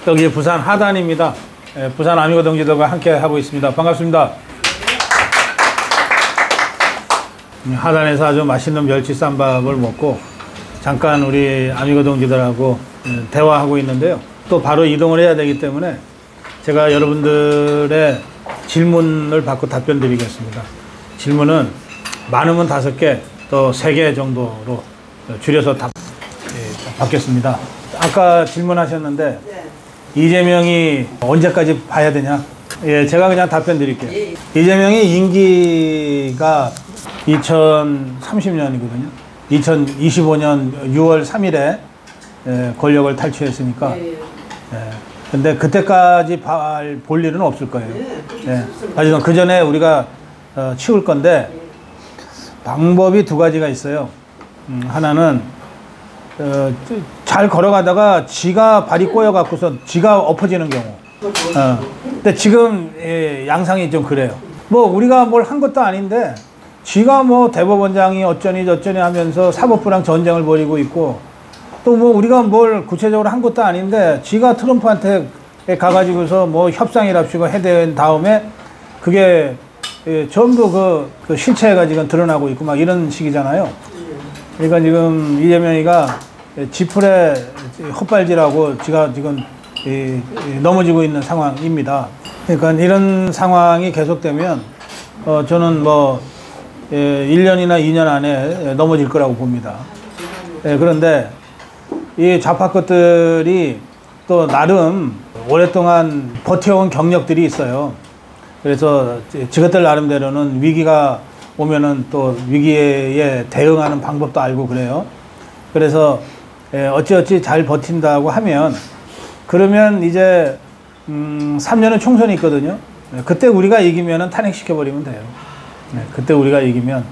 여기 부산 하단입니다. 부산 아미고 동지들과 함께 하고 있습니다. 반갑습니다. 하단에서 아주 맛있는 멸치 쌈밥을 먹고 잠깐 우리 아미고 동지들하고 대화하고 있는데요. 또 바로 이동을 해야 되기 때문에 제가 여러분들의 질문을 받고 답변 드리겠습니다. 질문은 많으면 5개, 또 3개 정도로 줄여서 받겠습니다. 아까 질문하셨는데 이재명이 언제까지 봐야 되냐? 예, 제가 그냥 답변 드릴게요. 이재명이 임기가 2030년이거든요. 2025년 6월 3일에 권력을 탈취했으니까. 근데 그때까지 볼 일은 없을 거예요. 하지만 그 전에 우리가 치울 건데 방법이 2가지가 있어요. 하나는 잘 걸어가다가 지가 발이 꼬여갖고서 지가 엎어지는 경우. 근데 지금 양상이 좀 그래요. 뭐 우리가 뭘 한 것도 아닌데 지가 뭐 대법원장이 어쩌니 저쩌니 하면서 사법부랑 전쟁을 벌이고 있고, 또 뭐 우리가 뭘 구체적으로 한 것도 아닌데 지가 트럼프한테 가가지고서 뭐 협상이랍시고 해댄 다음에 그게 전부 그 실체가 지금 드러나고 있고 막 이런 식이잖아요. 그러니까 지금 이재명이가 지풀에 헛발질하고 지가 지금 넘어지고 있는 상황입니다. 그러니까 이런 상황이 계속되면 저는 뭐 1년이나 2년 안에 넘어질 거라고 봅니다. 그런데 이 좌파 것들이 또 나름 오랫동안 버텨온 경력들이 있어요. 그래서 저것들 나름대로는 위기가 오면은 또 위기에 대응하는 방법도 알고 그래요. 그래서 어찌어찌 잘 버틴다고 하면, 그러면 이제 3년은 총선이 있거든요. 그때 우리가 이기면은 탄핵시켜버리면 돼요. 그때 우리가 이기면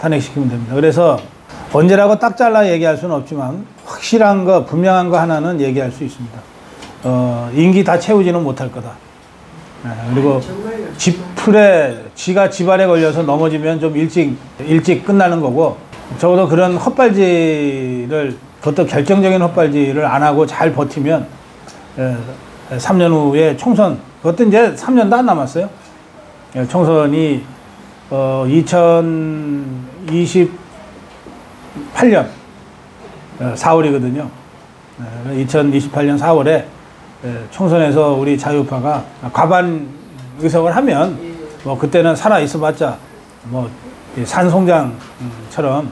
탄핵시키면 됩니다. 그래서 언제라고 딱 잘라 얘기할 수는 없지만 확실한 거, 분명한 거 하나는 얘기할 수 있습니다. 임기 다 채우지는 못할 거다. 그리고 지풀에 지가 지발에 걸려서 넘어지면 좀 일찍 끝나는 거고, 적어도 그런 헛발질을, 그것도 결정적인 헛발질을 안 하고 잘 버티면 3년 후에 총선, 그것도 이제 3년도 안 남았어요. 총선이 2028년 4월이거든요. 2028년 4월에 총선에서 우리 자유파가 과반 의석을 하면 뭐 그때는 살아 있어봤자 뭐 산송장처럼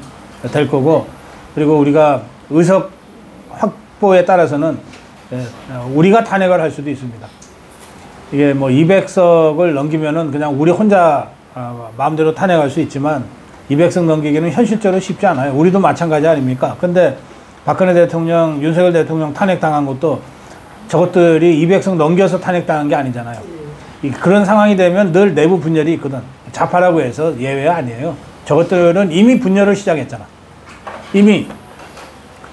될 거고, 그리고 우리가 의석 확보에 따라서는 우리가 탄핵을 할 수도 있습니다. 이게 뭐 200석을 넘기면은 그냥 우리 혼자 마음대로 탄핵할 수 있지만 200석 넘기기는 현실적으로 쉽지 않아요. 우리도 마찬가지 아닙니까? 근데 박근혜 대통령, 윤석열 대통령 탄핵당한 것도 저것들이 200석 넘겨서 탄핵당한 게 아니잖아요. 그런 상황이 되면 늘 내부 분열이 있거든. 좌파라고 해서 예외 아니에요. 저것들은 이미 분열을 시작했잖아. 이미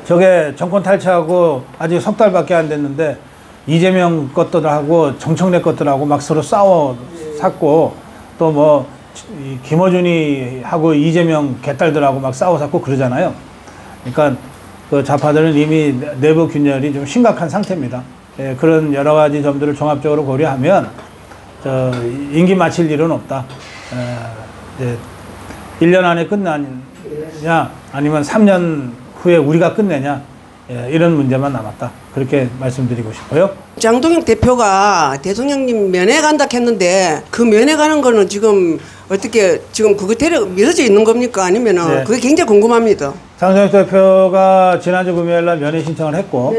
저게 정권 탈취하고 아직 3달밖에 안 됐는데 이재명 것들하고 정청래 것들하고 막 서로 샀고, 또 뭐 김어준이 하고 이재명 개딸들하고 막 샀고 그러잖아요. 그러니까 그 좌파들은 이미 내부 균열이 좀 심각한 상태입니다. 그런 여러 가지 점들을 종합적으로 고려하면 임기 마칠 일은 없다. 1년 안에 끝나냐 아니면 3년 후에 우리가 끝내냐, 이런 문제만 남았다. 그렇게 말씀드리고 싶어요. 장동혁 대표가 대통령님 면회 간다 했는데 그 면회 가는 거는 지금 어떻게 지금 그거 미뤄져 있는 겁니까? 아니면은 그게 굉장히 궁금합니다. 장동혁 대표가 지난주 금요일 날 면회 신청을 했고,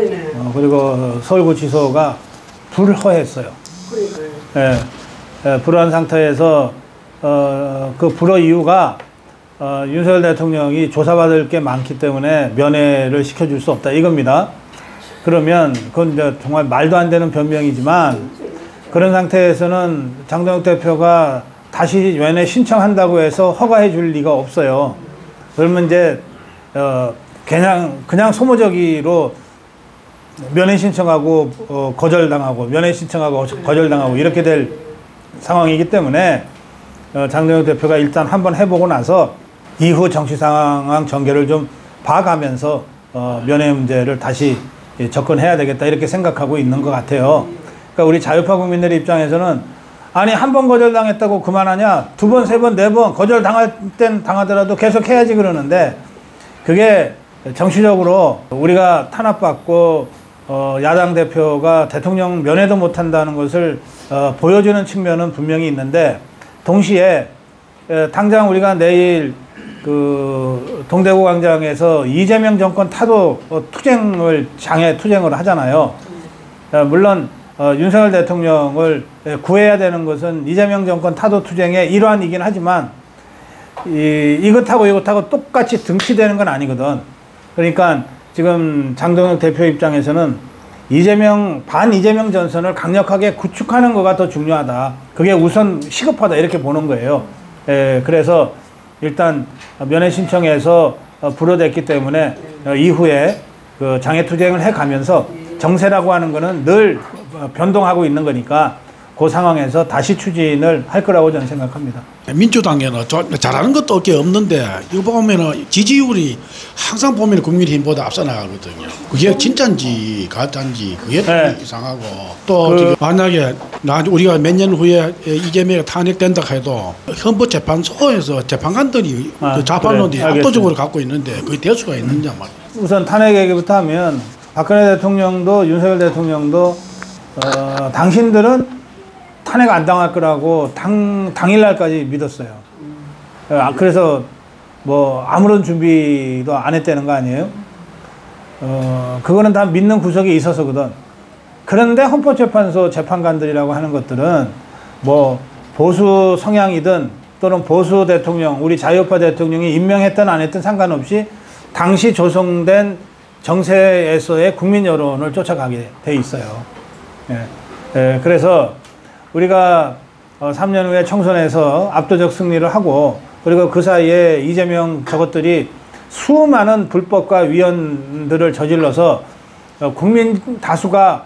그리고 서울구치소가 불허했어요. 불허한 상태에서 그 불허 이유가 윤석열 대통령이 조사받을 게 많기 때문에 면회를 시켜줄 수 없다, 이겁니다. 그러면 그건 이제 정말 말도 안 되는 변명이지만, 그런 상태에서는 장동혁 대표가 다시 면회 신청한다고 해서 허가해 줄 리가 없어요. 그러면 이제 그냥 소모적으로 면회 신청하고 거절당하고, 면회 신청하고 거절당하고 이렇게 될 상황이기 때문에 장동혁 대표가 일단 한번 해보고 나서 이후 정치 상황 전개를 좀 봐가면서 면회 문제를 다시 접근해야 되겠다 이렇게 생각하고 있는 것 같아요. 그러니까 우리 자유파 국민들 입장에서는 아니 한 번 거절당했다고 그만하냐, 두 번, 세 번, 네 번 거절당할 땐 당하더라도 계속 해야지 그러는데 그게 정치적으로 우리가 탄압받고 야당 대표가 대통령 면회도 못한다는 것을 보여주는 측면은 분명히 있는데 동시에 당장 우리가 내일 그 동대구 광장에서 이재명 정권 타도 투쟁을 장애 투쟁을 하잖아요. 물론 윤석열 대통령을 구해야 되는 것은 이재명 정권 타도 투쟁의 일환이긴 하지만 이것하고 똑같이 등치되는 건 아니거든. 그러니까 지금 장동혁 대표 입장에서는 반 이재명 전선을 강력하게 구축하는 거가 더 중요하다. 그게 우선 시급하다 이렇게 보는 거예요. 그래서 일단 면회 신청해서 불어댔기 때문에 이후에 그 장애투쟁을 해가면서 정세라고 하는 거는 늘 변동하고 있는 거니까 그 상황에서 다시 추진을 할 거라고 저는 생각합니다. 민주당에는 잘하는 것도 꽤 없는데 이거 보면은 지지율이 항상 보면 국민의힘보다 앞서 나가거든요. 그게 진짜인지 가짜인지 그게 네. 이상하고 또 만약에 우리가 몇 년 후에 이재명이 탄핵된다 해도 헌법재판소에서 재판관들이 그 좌판론이 그래, 압도적으로 갖고 있는데 그게 될 수가 있느냐 말이에요. 우선 탄핵 얘기부터 하면 박근혜 대통령도 윤석열 대통령도 당신들은 탄핵 안 당할 거라고 당일날까지 믿었어요. 그래서 뭐 아무런 준비도 안 했다는 거 아니에요? 그거는 다 믿는 구석이 있어서거든. 그런데 헌법재판소 재판관들이라고 하는 것들은 뭐 보수 성향이든 또는 보수 대통령, 우리 자유파 대통령이 임명했든 안 했든 상관없이 당시 조성된 정세에서의 국민 여론을 쫓아가게 돼 있어요. 그래서 우리가 3년 후에 총선에서 압도적 승리를 하고 그리고 그 사이에 이재명 저것들이 수많은 불법과 위헌들을 저질러서 국민 다수가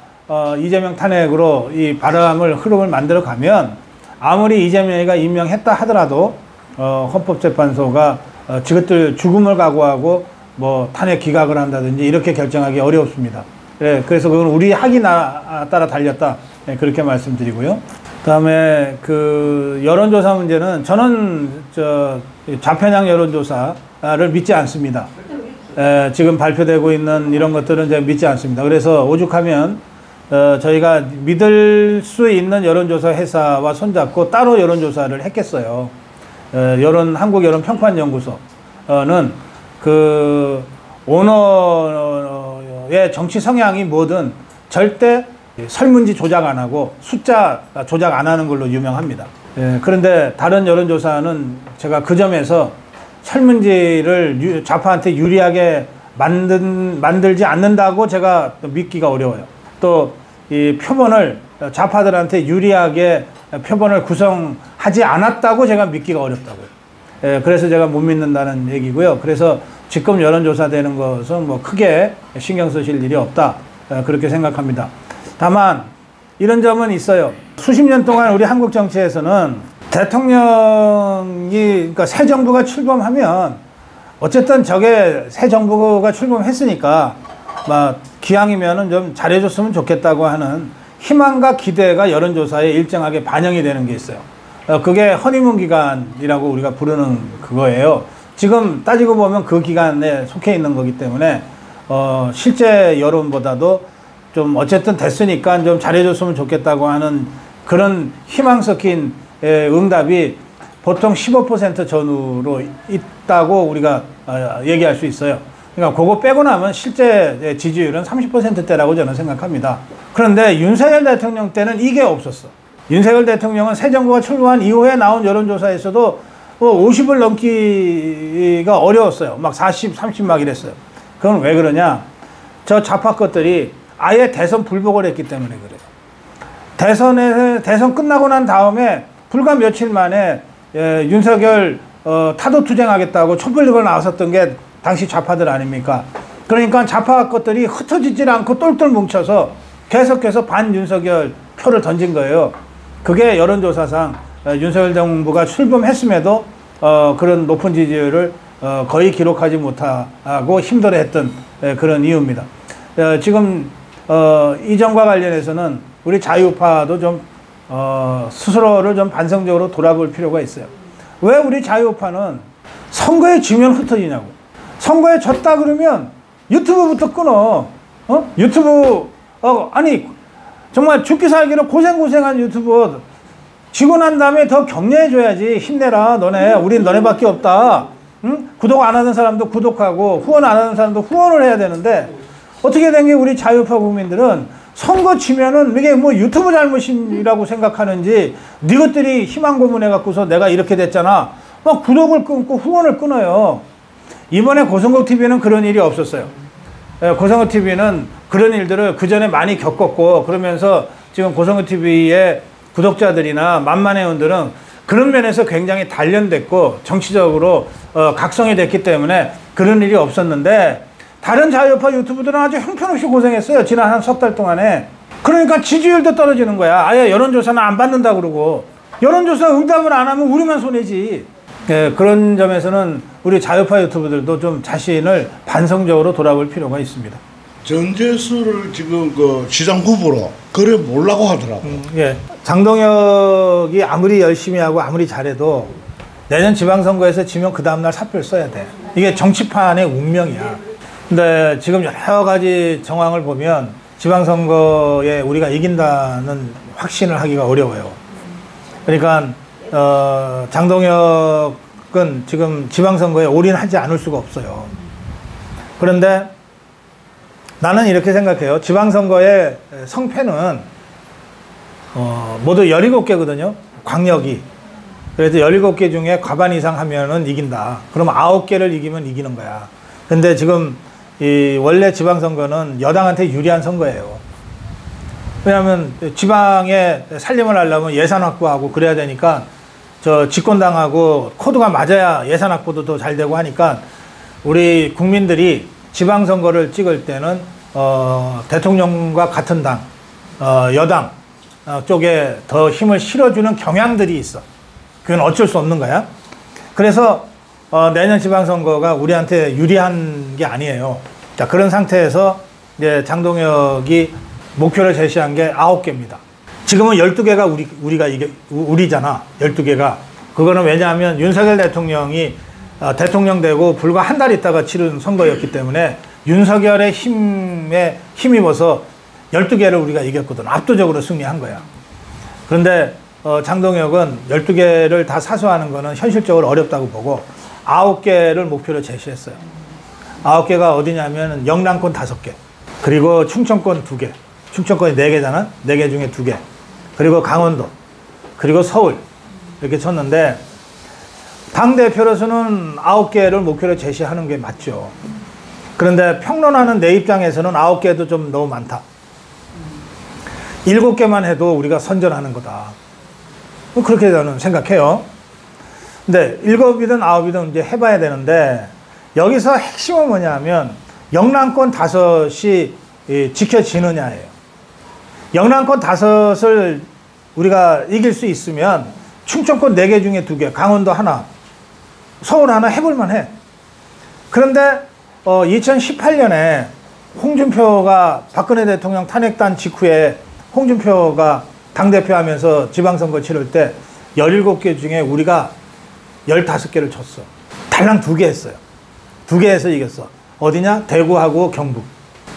이재명 탄핵으로 이 흐름을 만들어 가면 아무리 이재명이가 임명했다 하더라도 헌법재판소가 저것들 죽음을 각오하고 뭐 탄핵 기각을 한다든지 이렇게 결정하기 어렵습니다. 그래서 그건 우리 학이 따라 달렸다. 그렇게 말씀드리고요. 그다음에 그 여론조사 문제는 저는 좌편향 여론조사를 믿지 않습니다. 지금 발표되고 있는 이런 것들은 제가 믿지 않습니다. 그래서 오죽하면 저희가 믿을 수 있는 여론조사 회사와 손잡고 따로 여론조사를 했겠어요. 한국여론평판연구소는 그 오너의 정치 성향이 뭐든 절대 설문지 조작 안 하고 숫자 조작 안 하는 걸로 유명합니다. 그런데 다른 여론조사는 제가 그 점에서 설문지를 좌파한테 유리하게 만들지 않는다고 제가 믿기가 어려워요. 또 이 표본을 좌파들한테 유리하게 표본을 구성하지 않았다고 제가 믿기가 어렵다고요. 그래서 제가 못 믿는다는 얘기고요. 그래서 지금 여론조사 되는 것은 뭐 크게 신경 쓰실 일이 없다. 그렇게 생각합니다. 다만 이런 점은 있어요. 수십 년 동안 우리 한국 정치에서는 대통령이 그러니까 새 정부가 출범하면 어쨌든 저게 새 정부가 출범했으니까 막 기왕이면은 좀 잘해줬으면 좋겠다고 하는 희망과 기대가 여론조사에 일정하게 반영이 되는 게 있어요. 그게 허니문 기간이라고 우리가 부르는 그거예요. 지금 따지고 보면 그 기간에 속해 있는 거기 때문에 실제 여론보다도 좀 어쨌든 됐으니까 좀 잘해줬으면 좋겠다고 하는 그런 희망 섞인 응답이 보통 15% 전후로 있다고 우리가 얘기할 수 있어요. 그러니까 그거 빼고 나면 실제 지지율은 30%대라고 저는 생각합니다. 그런데 윤석열 대통령 때는 이게 없었어. 윤석열 대통령은 새 정부가 출범한 이후에 나온 여론조사에서도 50을 넘기가 어려웠어요. 막 40, 30 막 이랬어요. 그건 왜 그러냐? 저 좌파 것들이 아예 대선 불복을 했기 때문에 그래요. 대선 끝나고 난 다음에 불과 며칠 만에 윤석열 타도 투쟁하겠다고 촛불리고 나왔었던 게 당시 좌파들 아닙니까? 그러니까 좌파 것들이 흩어지질 않고 똘똘 뭉쳐서 계속해서 반윤석열 표를 던진 거예요. 그게 여론조사상 윤석열 정부가 출범했음에도 그런 높은 지지율을 거의 기록하지 못하고 힘들어했던 그런 이유입니다. 지금 이전과 관련해서는 우리 자유파도 좀 스스로를 좀 반성적으로 돌아볼 필요가 있어요. 왜 우리 자유파는 선거에 지면 흩어지냐고. 선거에 졌다 그러면 유튜브부터 끊어. 유튜브 아니 정말 죽기 살기로 고생한 유튜버 지고 난 다음에 더 격려해줘야지. 힘내라 너네. 우린 너네밖에 없다. 응? 구독 안 하는 사람도 구독하고 후원 안 하는 사람도 후원을 해야 되는데 어떻게 된 게 우리 자유파 국민들은 선거 치면은 이게 뭐 유튜브 잘못이라고 생각하는지 니것들이 희망 고문해 갖고서 내가 이렇게 됐잖아. 막 구독을 끊고 후원을 끊어요. 이번에 고성국 TV는 그런 일이 없었어요. 고성국 TV는 그런 일들을 그 전에 많이 겪었고 그러면서 지금 고성국 TV의 구독자들이나 만만회원들은 그런 면에서 굉장히 단련됐고 정치적으로 각성이 됐기 때문에 그런 일이 없었는데 다른 자유파 유튜브들은 아주 형편없이 고생했어요. 지난 한 석 달 동안에. 그러니까 지지율도 떨어지는 거야. 아예 여론조사는 안 받는다 그러고. 여론조사 응답을 안 하면 우리만 손해지. 예, 그런 점에서는 우리 자유파 유튜브들도 좀 자신을 반성적으로 돌아볼 필요가 있습니다. 전재수를 지금 그 시장 후보로 그래 몰라고 하더라고. 예. 장동혁이 아무리 열심히 하고 아무리 잘해도 내년 지방선거에서 지면 그 다음날 사표를 써야 돼. 이게 정치판의 운명이야. 근데 지금 여러 가지 정황을 보면 지방선거에 우리가 이긴다는 확신을 하기가 어려워요. 그러니까 장동혁은 지금 지방선거에 올인하지 않을 수가 없어요. 그런데 나는 이렇게 생각해요. 지방선거의 성패는 모두 17개거든요. 광역이. 그래서 17개 중에 과반 이상 하면은 이긴다. 그러면 9개를 이기면 이기는 거야. 근데 지금 원래 지방선거는 여당한테 유리한 선거예요. 왜냐하면 지방에 살림을 하려면 예산 확보하고 그래야 되니까 저 집권당하고 코드가 맞아야 예산 확보도 더 잘 되고 하니까 우리 국민들이 지방선거를 찍을 때는 대통령과 같은 당, 여당 쪽에 더 힘을 실어주는 경향들이 있어. 그건 어쩔 수 없는 거야. 그래서 내년 지방선거가 우리한테 유리한 게 아니에요. 자, 그런 상태에서 이제 장동혁이 목표를 제시한 게 9개입니다. 지금은 12개가 우리잖아. 12개가. 그거는 왜냐하면 윤석열 대통령이 대통령 되고 불과 한 달 있다가 치른 선거였기 때문에 윤석열의 힘에 힘입어서 12개를 우리가 이겼거든. 압도적으로 승리한 거야. 그런데 장동혁은 12개를 다 사수하는 거는 현실적으로 어렵다고 보고 9개를 목표로 제시했어요. 9개가 어디냐면 영남권 5개, 그리고 충청권 2개, 충청권이 4개잖아. 4개 중에 2개, 그리고 강원도, 그리고 서울 이렇게 쳤는데 당대표로서는 9개를 목표로 제시하는 게 맞죠. 그런데 평론하는 내 입장에서는 9개도 좀 너무 많다. 7개만 해도 우리가 선전하는 거다. 그렇게 저는 생각해요. 근데 7이든 9이든 이제 해봐야 되는데 여기서 핵심은 뭐냐면 영남권 5이 지켜지느냐예요. 영남권 5을 우리가 이길 수 있으면 충청권 4개 중에 2개, 강원도 하나, 서울 하나 해볼만 해. 그런데 2018년에 홍준표가 박근혜 대통령 탄핵단 직후에 홍준표가 당대표 하면서 지방선거 치를 때 17개 중에 우리가 15개를 쳤어. 달랑 2개 했어요. 2개 해서 이겼어. 어디냐? 대구하고 경북.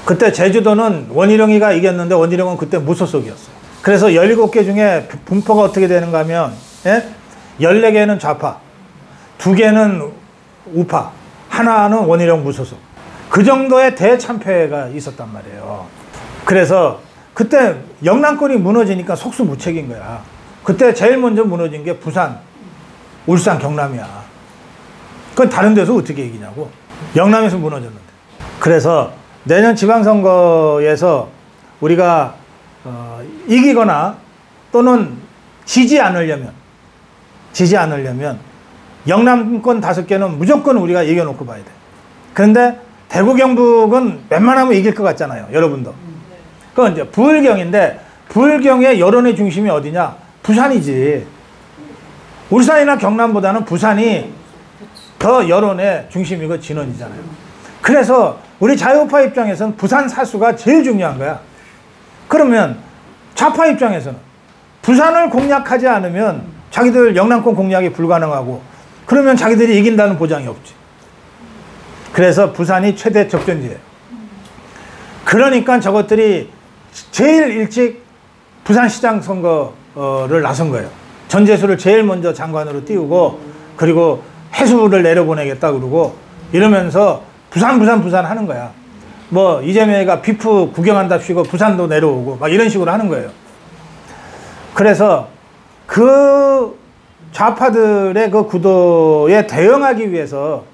그때 제주도는 원희룡이가 이겼는데 원희룡은 그때 무소속이었어요. 그래서 17개 중에 분포가 어떻게 되는가 하면 14개는 좌파, 2개는 우파, 하나는 원희룡 무소속. 그 정도의 대참패가 있었단 말이에요. 그래서 그때 영남권이 무너지니까 속수무책인 거야. 그때 제일 먼저 무너진 게 부산, 울산, 경남이야. 그건 다른 데서 어떻게 이기냐고. 영남에서 무너졌는데. 그래서 내년 지방선거에서 우리가 이기거나 또는 지지 않으려면 영남권 5개는 무조건 우리가 이겨놓고 봐야 돼. 그런데 대구 경북은 웬만하면 이길 것 같잖아요. 여러분도. 그건 이제 부울경인데 부울경의 여론의 중심이 어디냐? 부산이지. 울산이나 경남보다는 부산이 더 여론의 중심이고 진원이잖아요. 그래서 우리 자유우파 입장에서는 부산 사수가 제일 중요한 거야. 그러면 좌파 입장에서는 부산을 공략하지 않으면 자기들 영남권 공략이 불가능하고 그러면 자기들이 이긴다는 보장이 없지. 그래서 부산이 최대 접전지예요. 그러니까 저것들이 제일 일찍 부산시장 선거를 나선 거예요. 전재수를 제일 먼저 장관으로 띄우고 그리고 해수를 내려보내겠다 그러고 이러면서 부산 하는 거야. 뭐 이재명이가 비프 구경한답시고 부산도 내려오고 막 이런 식으로 하는 거예요. 그래서 그 좌파들의 그 구도에 대응하기 위해서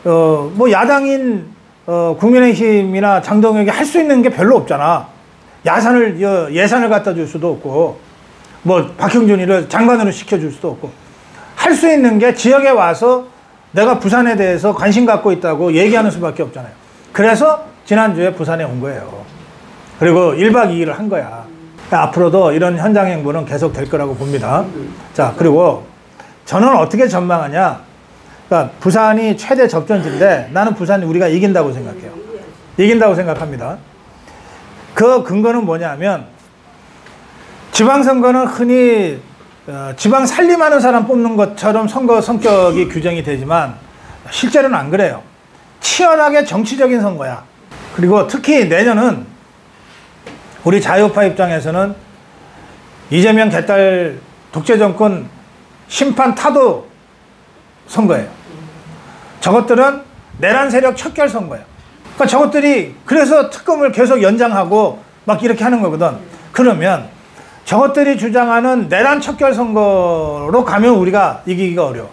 뭐 야당인 국민의힘이나 장동혁이 할 수 있는 게 별로 없잖아. 예산을 갖다 줄 수도 없고 뭐 박형준이를 장관으로 시켜줄 수도 없고 할 수 있는 게 지역에 와서 내가 부산에 대해서 관심 갖고 있다고 얘기하는 수밖에 없잖아요. 그래서 지난주에 부산에 온 거예요. 그리고 1박 2일을 한 거야. 앞으로도 이런 현장 행보는 계속 될 거라고 봅니다. 자, 그리고 저는 어떻게 전망하냐. 그러니까 부산이 최대 접전지인데 나는 부산이 우리가 이긴다고 생각해요. 이긴다고 생각합니다. 그 근거는 뭐냐면 지방선거는 흔히 지방 살림하는 사람 뽑는 것처럼 선거 성격이 규정이 되지만 실제로는 안 그래요. 치열하게 정치적인 선거야. 그리고 특히 내년은 우리 자유파 입장에서는 이재명 개딸 독재정권 심판 타도 선거예요. 저것들은 내란 세력 척결 선거예요. 그러니까 저것들이 그래서 특검을 계속 연장하고 막 이렇게 하는 거거든. 그러면 저것들이 주장하는 내란 척결 선거로 가면 우리가 이기기가 어려워.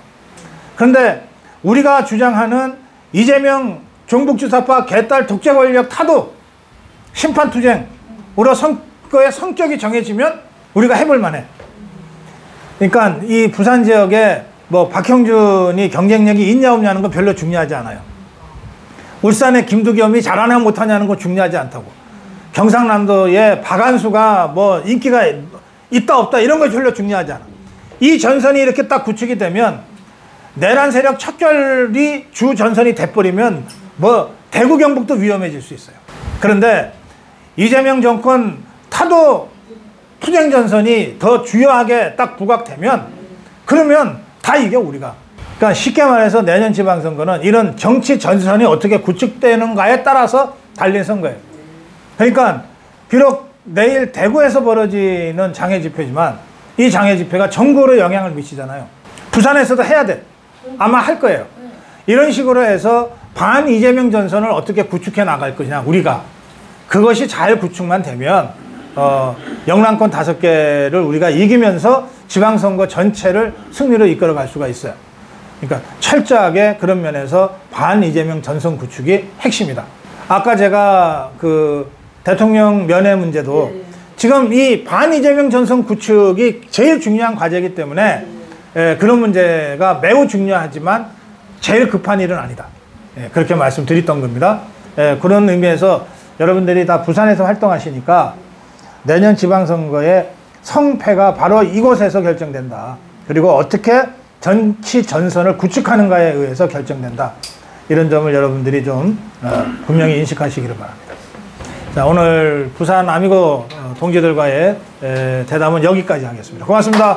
그런데 우리가 주장하는 이재명 종북주사파 개딸 독재 권력 타도 심판투쟁으로 선거의 성격이 정해지면 우리가 해볼 만해. 그러니까 이 부산 지역에 뭐 박형준이 경쟁력이 있냐 없냐는 건 별로 중요하지 않아요. 울산의 김두겸이 잘하냐 못하냐는 건 중요하지 않다고. 경상남도의 박한수가 뭐 인기가 있다 없다 이런 거 별로 중요하지 않아. 이 전선이 이렇게 딱 구축이 되면 내란 세력 척결이 주 전선이 돼버리면 뭐 대구 경북도 위험해질 수 있어요. 그런데 이재명 정권 타도 투쟁 전선이 더 주요하게 딱 부각되면 그러면 다 이겨 우리가. 그러니까 쉽게 말해서 내년 지방선거는 이런 정치 전선이 어떻게 구축되는가에 따라서 달린 선거예요. 그러니까 비록 내일 대구에서 벌어지는 장애 집회지만 이 장애 집회가 전국으로 영향을 미치잖아요. 부산에서도 해야 돼. 아마 할 거예요. 이런 식으로 해서 반 이재명 전선을 어떻게 구축해 나갈 것이냐 우리가. 그것이 잘 구축만 되면 영남권 5개를 우리가 이기면서 지방선거 전체를 승리로 이끌어 갈 수가 있어요. 그러니까 철저하게 그런 면에서 반 이재명 전선 구축이 핵심이다. 아까 제가 그 대통령 면회 문제도 지금 이 반 이재명 전선 구축이 제일 중요한 과제이기 때문에 그런 문제가 매우 중요하지만 제일 급한 일은 아니다. 그렇게 말씀드렸던 겁니다. 그런 의미에서 여러분들이 다 부산에서 활동하시니까 내년 지방선거의 성패가 바로 이곳에서 결정된다. 그리고 어떻게 정치 전선을 구축하는가에 의해서 결정된다. 이런 점을 여러분들이 좀 분명히 인식하시기를 바랍니다. 자, 오늘 부산 아미고 동지들과의 대담은 여기까지 하겠습니다. 고맙습니다.